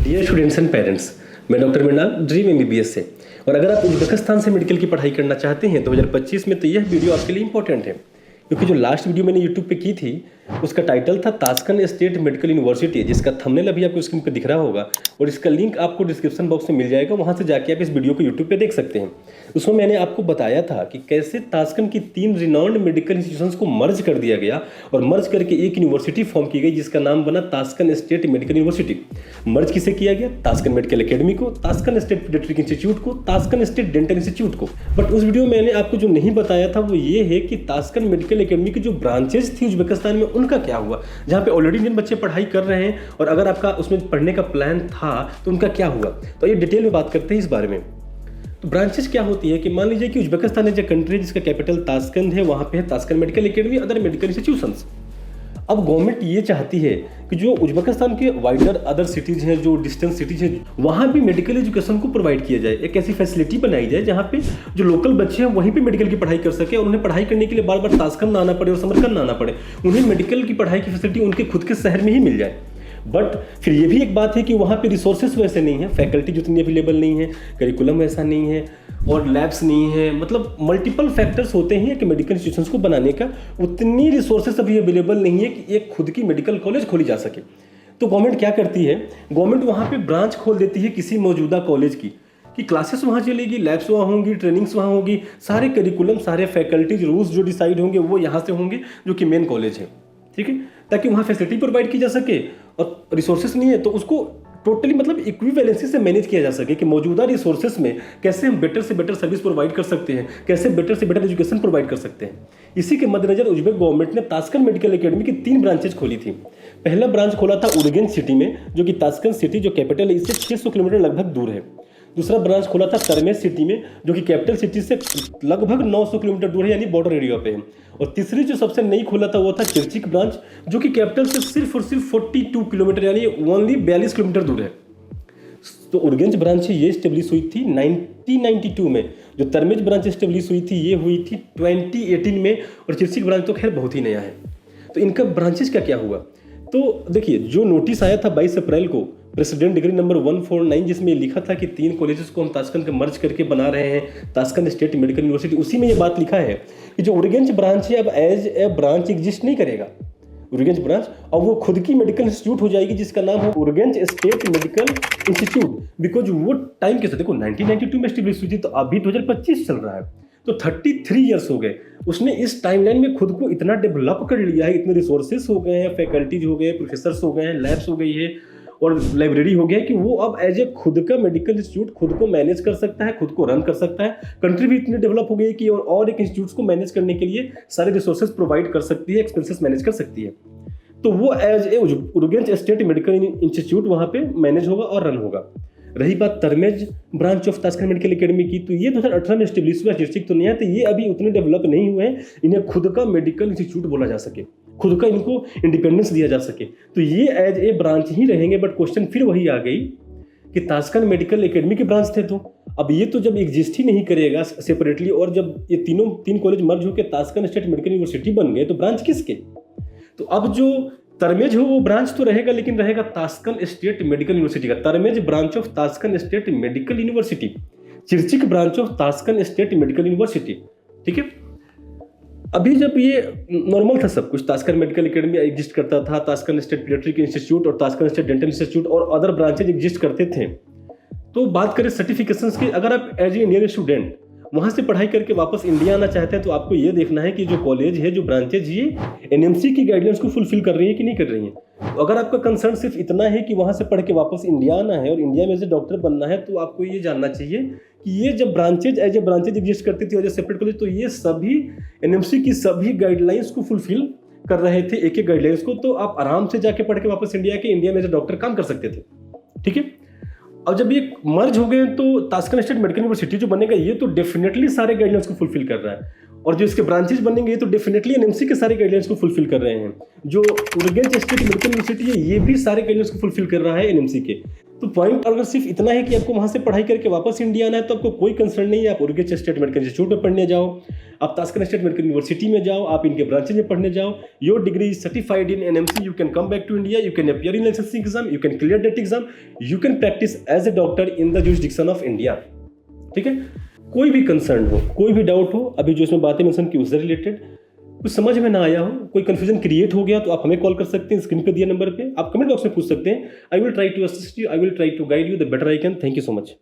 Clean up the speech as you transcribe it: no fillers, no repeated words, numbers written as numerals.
Dear students and parents, मैं doctor Mrinal dream MBBS से। और अगर आप उज्बेकिस्तान से मेडिकल की पढ़ाई करना चाहते हैं 2025 में, तो यह वीडियो आपके लिए इंपॉर्टेंट है, क्योंकि जो लास्ट वीडियो मैंने यूट्यूब पे की थी उसका टाइटल था ताशकंद स्टेट मेडिकल यूनिवर्सिटी, जिसका थंबनेल अभी आपको स्क्रीन पर दिख रहा होगा और इसका लिंक आपको डिस्क्रिप्शन बॉक्स में मिल जाएगा। वहाँ से जाके आप इस वीडियो को यूट्यूब पे देख सकते हैं। उसमें मैंने आपको बताया था कि कैसे ताशकंद की 3 रिनाउंड मेडिकल इंस्टीट्यूशंस को मर्ज कर दिया गया और मर्ज करके एक यूनिवर्सिटी फॉर्म की गई, जिसका नाम बना ताशकंद स्टेट मेडिकल यूनिवर्सिटी। मर्ज किसे किया गया? ताशकंद मेडिकल एकेडमी को, ताशकंद स्टेट पीडियाट्रिक इंस्टीट्यूट को, ताशकंद स्टेट डेंटल इंस्टीट्यूट को। बट उस वीडियो में मैंने आपको जो नहीं बताया था वो ये है कि ताशकंद मेडिकल एकेडमी की जो ब्रांचेज थी उज्बेकिस्तान में, उनका क्या हुआ, जहाँ पे ऑलरेडी इंडियन बच्चे पढ़ाई कर रहे हैं और अगर आपका उसमें पढ़ने का प्लान था तो उनका क्या हुआ। तो ये डिटेल में बात करते हैं इस बारे में। तो ब्रांचेस क्या होती है कि मान लीजिए कि उज्बेकिस्तान जो कंट्री जिसका कैपिटल ताशकंद है, वहाँ पे है Tashkent medical academy, other medical institutions. अब गवर्नमेंट ये चाहती है कि जो उज्बेकिस्तान के वाइडर अदर सिटीज़ हैं, जो डिस्टेंस सिटीज़ हैं, वहाँ भी मेडिकल एजुकेशन को प्रोवाइड किया जाए। एक ऐसी फैसिलिटी बनाई जाए जहाँ पे जो लोकल बच्चे हैं वहीं पे मेडिकल की पढ़ाई कर सके और उन्हें पढ़ाई करने के लिए बार बार ताशकंद आना पड़े और समरकंद आना पड़े। उन्हें मेडिकल की पढ़ाई की फैसिलिटी उनके खुद के शहर में ही मिल जाए। बट फिर ये भी एक बात है कि वहाँ पे रिसोर्सेस वैसे नहीं है, फैकल्टी जितनी अवेलेबल नहीं है, करिकुलम वैसा नहीं है और लैब्स नहीं है। मतलब मल्टीपल फैक्टर्स होते हैं कि मेडिकल इंस्टीट्यूशंस को बनाने का उतनी रिसोर्सेस अभी अवेलेबल नहीं है कि एक खुद की मेडिकल कॉलेज खोली जा सके। तो गवर्नमेंट क्या करती है, गवर्नमेंट वहाँ पे ब्रांच खोल देती है किसी मौजूदा कॉलेज की, कि क्लासेस वहाँ चलेगी, लैब्स वहाँ होंगी, ट्रेनिंग्स वहाँ होगी, सारे करिकुलम, सारे फैकल्टीज, रूल्स जो डिसाइड होंगे वो यहाँ से होंगे, जो कि मेन कॉलेज है। ठीक है, ताकि वहाँ फैसिलिटी प्रोवाइड की जा सके और रिसोर्सेस नहीं है तो उसको टोटली मतलब इक्विवेलेंसी से मैनेज किया जा सके कि मौजूदा रिसोर्सेस में कैसे हम बेटर से बेटर सर्विस प्रोवाइड कर सकते हैं, कैसे बेटर से बेटर एजुकेशन प्रोवाइड कर सकते हैं। इसी के मद्देनजर उज्बेक गवर्नमेंट ने ताशकंद मेडिकल एकेडमी की 3 ब्रांचेज खोली थी। पहला ब्रांच खोला था उर्गेंच सिटी में, जो कि ताशकंद सिटी जो कैपिटल है इससे 600 किलोमीटर लगभग दूर है। दूसरा ब्रांच खोला था तरमेज सिटी में, जो कि कैपिटल सिटी से लगभग 900 किलोमीटर दूर है, यानी बॉर्डर एरिया पे है। और तीसरी जो सबसे नई खोला था वो था चिरचिक ब्रांच, जो कि कैपिटल से सिर्फ और सिर्फ 42 किलोमीटर यानी ओनली 42 किलोमीटर दूर है। तो उर्गेंच ब्रांच ये स्टेब्लिश हुई थी 1992 में। जो तरमेज ब्रांच स्टेब्लिश हुई थी ये हुई थी 2018 में और चिरचिक ब्रांच तो खैर बहुत ही नया है। तो इनका ब्रांचेस क्या क्या हुआ, तो देखिए जो नोटिस आया था 22 अप्रैल को, प्रेसिडेंट डिग्री नंबर 149, जिसमें लिखा था कि 3 कॉलेजेस को हम ताशकंद के मर्ज करके बना रहे हैं ताशकंद स्टेट मेडिकल यूनिवर्सिटी। उसी में ये बात लिखा है कि जो उर्गेंच ब्रांच है अब एज ए ब्रांच एग्जिस्ट नहीं करेगा, उर्गेंच ब्रांच, और वो खुद की मेडिकल इंस्टीट्यूट हो जाएगी जिसका नाम है उर्गेंच स्टेट मेडिकल इंस्टीट्यूट। बिकॉज वो टाइम के साथ देखो 1992 में स्टेब्लिश हुई थी, तो अभी 2025 चल रहा है, तो 33 ईयर्स हो गए। उसने इस टाइमलाइन में खुद को इतना डेवलप कर लिया है, इतने रिसोर्सेस हो गए हैं, फैकल्टीज हो गए, प्रोफेसर्स हो गए हैं, लैब्स हो गई है और लाइब्रेरी हो गया कि वो अब एज ए खुद का मेडिकल इंस्टीट्यूट खुद को मैनेज कर सकता है, खुद को रन कर सकता है। कंट्री भी इतनी डेवलप हो गई है कि और एक इंस्टीट्यूट को मैनेज करने के लिए सारे रिसोर्सेज प्रोवाइड कर सकती है, एक्सपेंसेस मैनेज कर सकती है। तो वो as a Urgench state medical institute वहाँ पे मैनेज होगा और रन होगा। रही बात Termez branch of Tashkent medical academy की, तो ये 2018 में स्टेब्लिश हुआ, डिस्ट्रिक्ट तो नहीं है, तो ये अभी उतने डेवलप नहीं हुए हैं इन्हें खुद का मेडिकल इंस्टीट्यूट बोला जा सके, खुद का इनको इंडिपेंडेंस दिया जा सके। तो ये एज ए ब्रांच ही रहेंगे। बट क्वेश्चन फिर वही आ गई कि ताशकंद मेडिकल एकेडमी के ब्रांच थे, तो अब ये तो जब एग्जिस्ट ही नहीं करेगा सेपरेटली, और जब ये तीन कॉलेज मर्ज होकर ताशकंद स्टेट मेडिकल यूनिवर्सिटी बन गए तो ब्रांच किसके? तो अब जो तरमेज हो वो ब्रांच तो रहेगा, लेकिन रहेगा ताशकंद स्टेट मेडिकल यूनिवर्सिटी का। Termez branch of Tashkent state medical university, Chirchik branch of Tashkent state medical university. ठीक है, अभी जब ये नॉर्मल था सब कुछ, ताशकंद मेडिकल एकेडमी एग्जिस्ट करता था, ताशकंद स्टेट पीडियाट्रिक इंस्टीट्यूट और ताशकंद स्टेट डेंटल इंस्टीट्यूट और अदर ब्रांचेज एग्जिस्ट करते थे। तो बात करें सर्टिफिकेशंस की, अगर आप एज ए इंडियन स्टूडेंट वहाँ से पढ़ाई करके वापस इंडिया आना चाहते हैं तो आपको ये देखना है कि जो कॉलेज है, जो ब्रांचेज, ये एनएमसी की गाइडलाइंस को फुलफिल कर रही है कि नहीं कर रही हैं। तो अगर आपका कंसर्न सिर्फ इतना है कि वहाँ से पढ़ के वापस इंडिया आना है और इंडिया में से डॉक्टर बनना है, तो आपको ये जानना चाहिए कि ये जब branches as a branches exist करती थी और जो सेपरेट कॉलेज, तो ये सभी एनएमसी की सभी गाइडलाइंस को फुलफिल कर रहे थे, एक एक गाइडलाइंस को। तो आप आराम से जाके पढ़ के वापस इंडिया में से डॉक्टर काम कर सकते थे। ठीक है, अब जब ये मर्ज हो गए तो ताशकंद स्टेट मेडिकल यूनिवर्सिटी जो बनेगा ये तो डेफिनेटली सारे गाइडलाइंस को फुलफिल कर रहा है, और जो इसके ब्रांचेज बनेंगे ये तो डेफिनेटली एनएमसी के सारे गाइडलाइंस को फुलफिल कर रहे हैं। जो उर्गेंच स्टेट मेडिकल यूनिवर्सिटी है ये भी सारे गाइडलाइंस को फुलफिल कर रहा है एनएमसी के। तो पॉइंट अगर सिर्फ इतना है कि आपको वहाँ से पढ़ाई करके वापस इंडिया आना है तो आपको कोई कंसर्न नहीं है। आप उर्गेच स्टेट मेडिकल इंस्टीट्यूट में पढ़ने जाओ, आप तास्कन स्टेट मेडिकल यूनिवर्सिटी में जाओ, आप इनके ब्रांचेज में पढ़ने जाओ, your degree is certified in NMC, you can come back to India, you can appear in licensing exam, you can clear that exam, you can practice as a doctor in the jurisdiction of India. ठीक है, कोई भी concern हो, कोई भी doubt हो, अभी जो इसमें बातें मेंशन की उससे रिलेटेड कुछ समझ में ना आया हो, कोई कंफ्यूजन क्रिएट हो गया तो आप हमें कॉल कर सकते हैं स्क्रीन पे दिए नंबर पे, आप कमेंट बॉक्स में पूछ सकते हैं। I will try to assist you, I will try to guide you the better I can. Thank you so much.